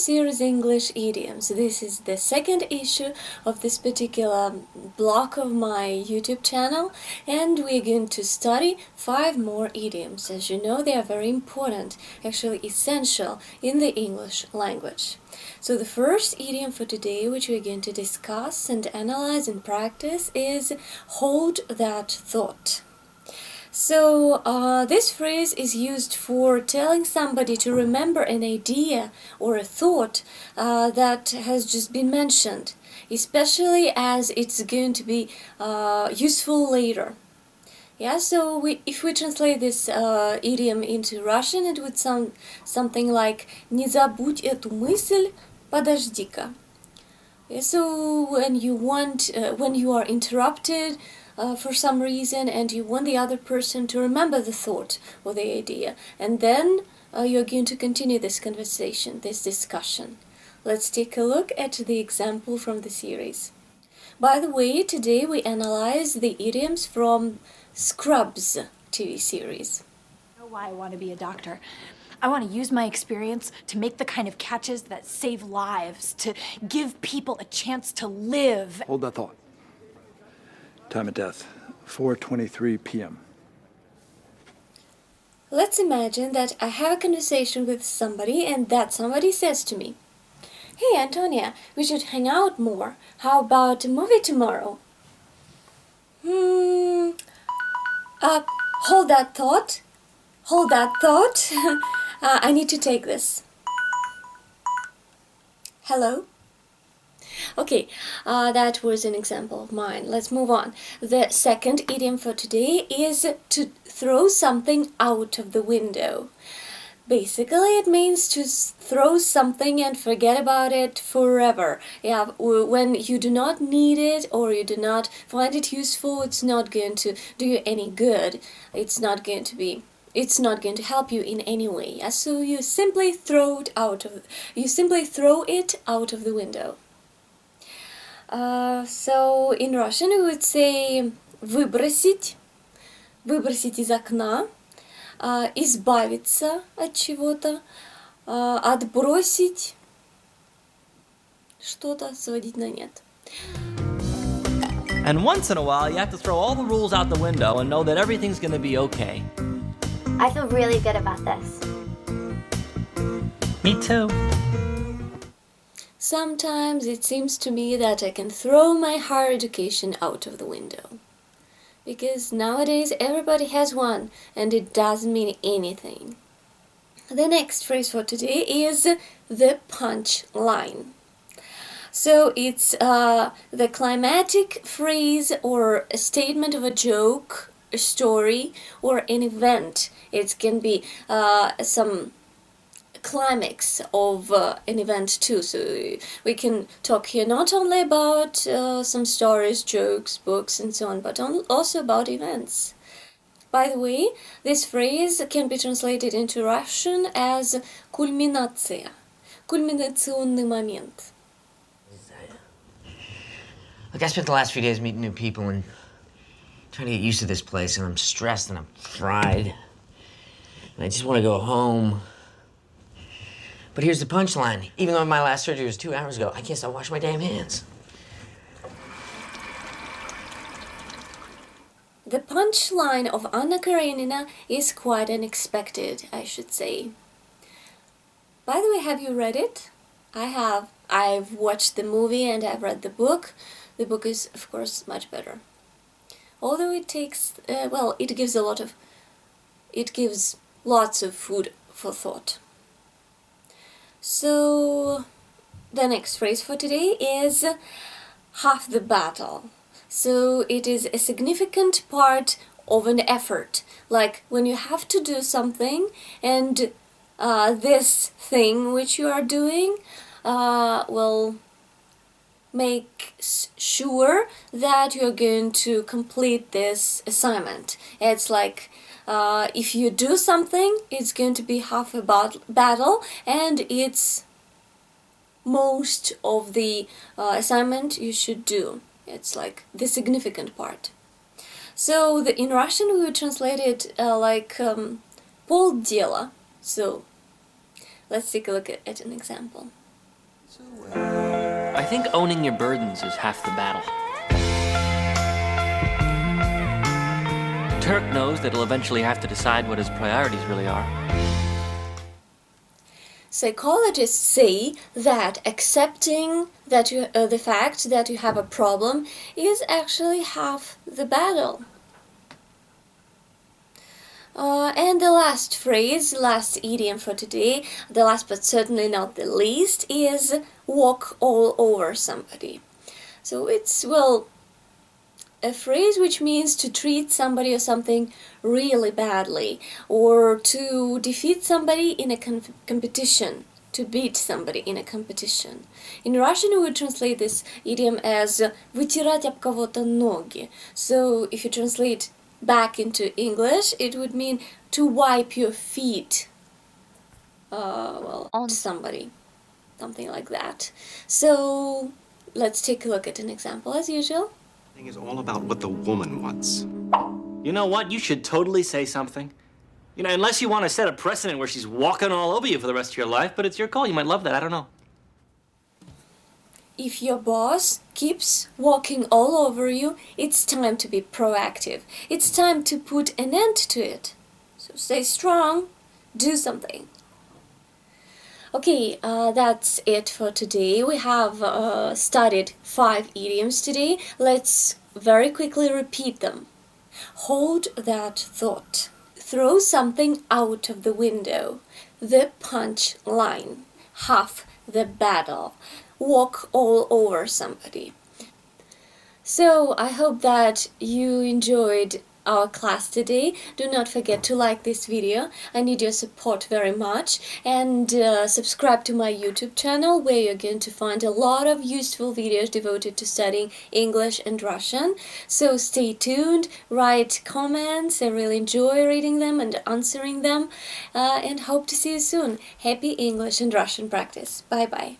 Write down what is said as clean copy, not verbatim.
series English Idioms. This is the second issue of this particular block of my YouTube channel, and we're going to study 5 more idioms. As you know, they are very important, actually essential in the English language. So the first idiom for today, which we're going to discuss and analyze and practice, is hold that thought. So this phrase is used for telling somebody to remember an idea or a thought that has just been mentioned, especially as it's going to be useful later. Yeah, so if we translate this idiom into Russian, it would sound something like «Не забудь эту мысль, подожди-ка». Yeah, so when you are interrupted for some reason and you want the other person to remember the thought or the idea, and then you're going to continue this conversation, this discussion. Let's take a look at the example from the series. By the way, today we analyze the idioms from Scrubs TV series. I know why I want to be a doctor. I want to use my experience to make the kind of catches that save lives, to give people a chance to live. Hold that thought. Time of death, 4:23 p.m. Let's imagine that I have a conversation with somebody and that somebody says to me, "Hey Antonia, we should hang out more. How about a movie tomorrow?" Hold that thought. Hold that thought. I need to take this. Hello? Okay, that was an example of mine. Let's move on. The second idiom for today is to throw something out of the window. Basically, it means to throw something and forget about it forever. Yeah, when you do not need it or you do not find it useful, it's not going to do you any good. It's not going to help you in any way. Yeah? So you simply throw it out of the window. So in Russian we would say выбросить из окна, избавиться от чего-то, отбросить что-то, сводить на нет. And once in a while, you have to throw all the rules out the window and know that everything's going to be okay. I feel really good about this. Me too. Sometimes it seems to me that I can throw my higher education out of the window. Because nowadays everybody has one and it doesn't mean anything. The next phrase for today is the punch line. So it's the climatic phrase or a statement of a joke, a story, or an event. It can be some climax of an event too. So we can talk here not only about some stories, jokes, books, and so on, but also about events. By the way, this phrase can be translated into Russian as кульминация, кульминационный момент. Look, I spent the last few days meeting new people and trying to get used to this place, and I'm stressed and I'm fried. And I just want to go home. But here's the punchline. Even though my last surgery was 2 hours ago, I can't stop washing my damn hands. The punchline of Anna Karenina is quite unexpected, I should say. By the way, have you read it? I have. I've watched the movie and I've read the book. The book is, of course, much better. Although it takes, it gives lots of food for thought. So the next phrase for today is half the battle. So it is a significant part of an effort, like when you have to do something and this thing which you are doing will make sure that you're going to complete this assignment. It's like if you do something, it's going to be half a battle, and it's most of the assignment you should do. It's like the significant part. So in Russian we would translate it like полдела. So let's take a look at an example. I think owning your burdens is half the battle. Turk knows that he'll eventually have to decide what his priorities really are. Psychologists say that accepting that the fact that you have a problem is actually half the battle. And the last phrase, last idiom for today, the last but certainly not the least, is walk all over somebody. So it's, well, a phrase which means to treat somebody or something really badly, or to defeat somebody in a competition, to beat somebody in a competition. In Russian we would translate this idiom as «вытирать об кого-то ноги». So if you translate back into English, it would mean to wipe your feet on somebody, something like that. So let's take a look at an example as usual. Is all about what the woman wants. You know what? You should totally say something. You know, unless you want to set a precedent where she's walking all over you for the rest of your life, but it's your call. You might love that. I don't know. If your boss keeps walking all over you, it's time to be proactive. It's time to put an end to it. So stay strong, do something. Okay, that's it for today. We have studied 5 idioms today. Let's very quickly repeat them. Hold that thought. Throw something out of the window. The punch line. Half the battle. Walk all over somebody. So I hope that you enjoyed our class today. Do not forget to like this video. I need your support very much, and subscribe to my YouTube channel, where you're going to find a lot of useful videos devoted to studying English and Russian. So stay tuned, write comments. I really enjoy reading them and answering them, and hope to see you soon. Happy English and Russian practice. Bye bye.